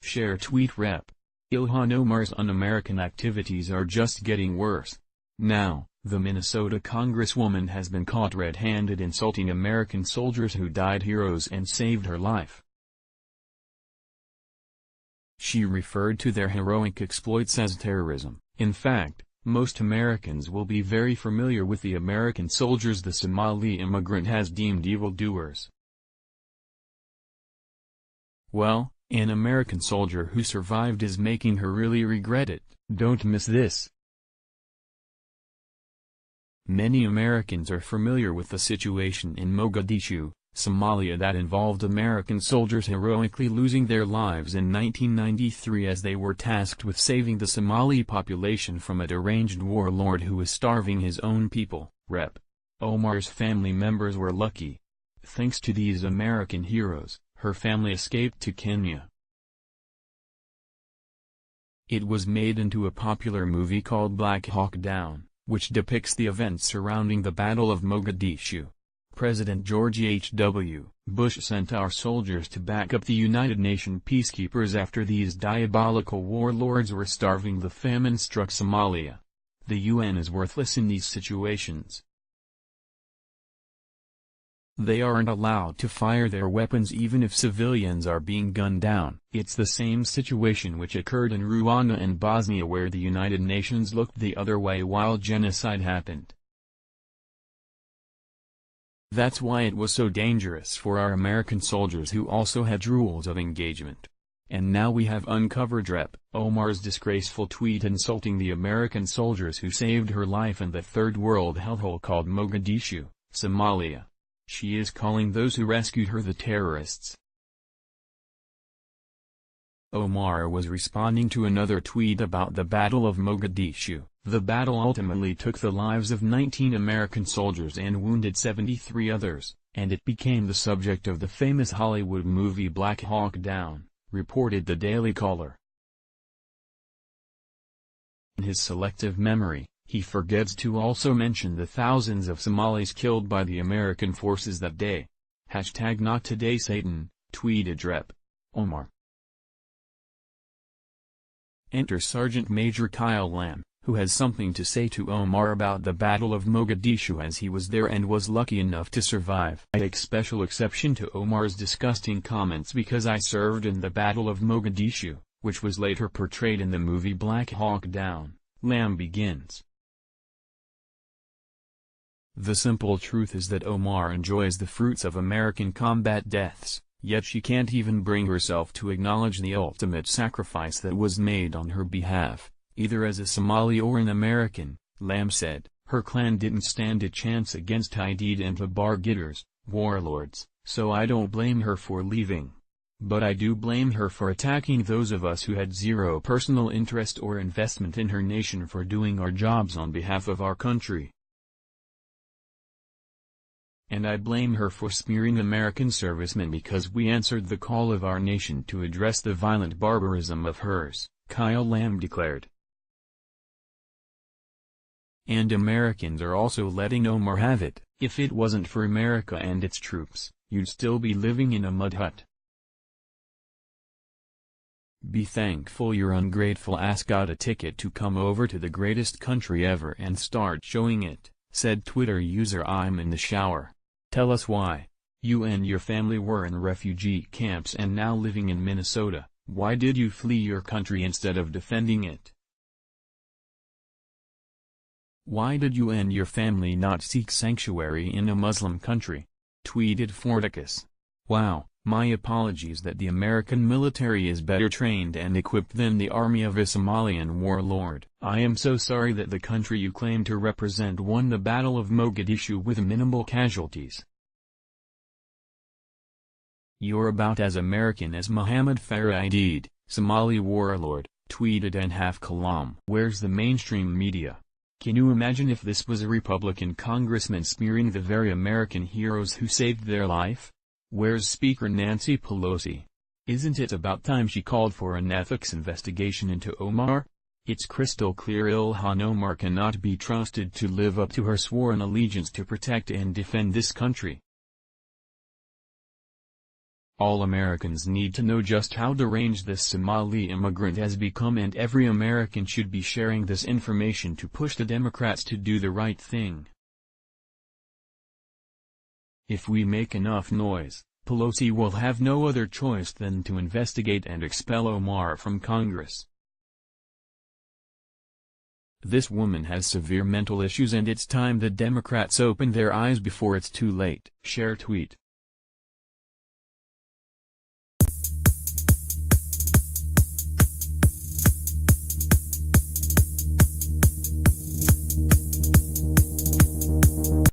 ShareTweetRep. Ilhan Omar's un-American activities are just getting worse. Now, the Minnesota Congresswoman has been caught red-handed insulting American soldiers who died heroes and saved her life. She referred to their heroic exploits as terrorism. In fact, most Americans will be very familiar with the American soldiers the Somali immigrant has deemed evildoers. Well, an American soldier who survived is making her really regret it. Don't miss this. Many Americans are familiar with the situation in Mogadishu, Somalia that involved American soldiers heroically losing their lives in 1993 as they were tasked with saving the Somali population from a deranged warlord who was starving his own people. Rep. Omar's family members were lucky. Thanks to these American heroes, her family escaped to Kenya. It was made into a popular movie called Black Hawk Down, which depicts the events surrounding the Battle of Mogadishu. President George H.W. Bush sent our soldiers to back up the United Nations peacekeepers after these diabolical warlords were starving the famine-struck Somalia. The UN is worthless in these situations. They aren't allowed to fire their weapons even if civilians are being gunned down. It's the same situation which occurred in Rwanda and Bosnia where the United Nations looked the other way while genocide happened. That's why it was so dangerous for our American soldiers who also had rules of engagement. And now we have uncovered Rep. Omar's disgraceful tweet insulting the American soldiers who saved her life in the third world hellhole called Mogadishu, Somalia. She is calling those who rescued her the terrorists. Omar was responding to another tweet about the Battle of Mogadishu. The battle ultimately took the lives of 19 American soldiers and wounded 73 others, and it became the subject of the famous Hollywood movie Black Hawk Down, reported the Daily Caller. In his selective memory, he forgets to also mention the thousands of Somalis killed by the American forces that day. #NotTodaySatan, tweeted Rep. Omar. Enter Sergeant Major Kyle Lamb, who has something to say to Omar about the Battle of Mogadishu as he was there and was lucky enough to survive. I take special exception to Omar's disgusting comments because I served in the Battle of Mogadishu, which was later portrayed in the movie Black Hawk Down. Lamb begins. The simple truth is that Omar enjoys the fruits of American combat deaths, yet she can't even bring herself to acknowledge the ultimate sacrifice that was made on her behalf, either as a Somali or an American. Lamb said, her clan didn't stand a chance against Haidid and the Bargitters, warlords, so I don't blame her for leaving. But I do blame her for attacking those of us who had zero personal interest or investment in her nation for doing our jobs on behalf of our country. And I blame her for smearing American servicemen because we answered the call of our nation to address the violent barbarism of hers, Kyle Lamb declared. And Americans are also letting Omar have it. If it wasn't for America and its troops, you'd still be living in a mud hut. Be thankful your ungrateful ass got a ticket to come over to the greatest country ever and start showing it, said Twitter user I'm in the shower. Tell us why. You and your family were in refugee camps and now living in Minnesota. Why did you flee your country instead of defending it? Why did you and your family not seek sanctuary in a Muslim country? Tweeted Forticus. Wow, my apologies that the American military is better trained and equipped than the army of a Somalian warlord. I am so sorry that the country you claim to represent won the Battle of Mogadishu with minimal casualties. You're about as American as Mohammed Farah, Somali warlord, tweeted Anhaf Kalam. Where's the mainstream media? Can you imagine if this was a Republican congressman smearing the very American heroes who saved their life? Where's Speaker Nancy Pelosi? Isn't it about time she called for an ethics investigation into Omar? It's crystal clear Ilhan Omar cannot be trusted to live up to her sworn allegiance to protect and defend this country. All Americans need to know just how deranged this Somali immigrant has become, and every American should be sharing this information to push the Democrats to do the right thing. If we make enough noise, Pelosi will have no other choice than to investigate and expel Omar from Congress. This woman has severe mental issues, and it's time the Democrats open their eyes before it's too late. Share tweet.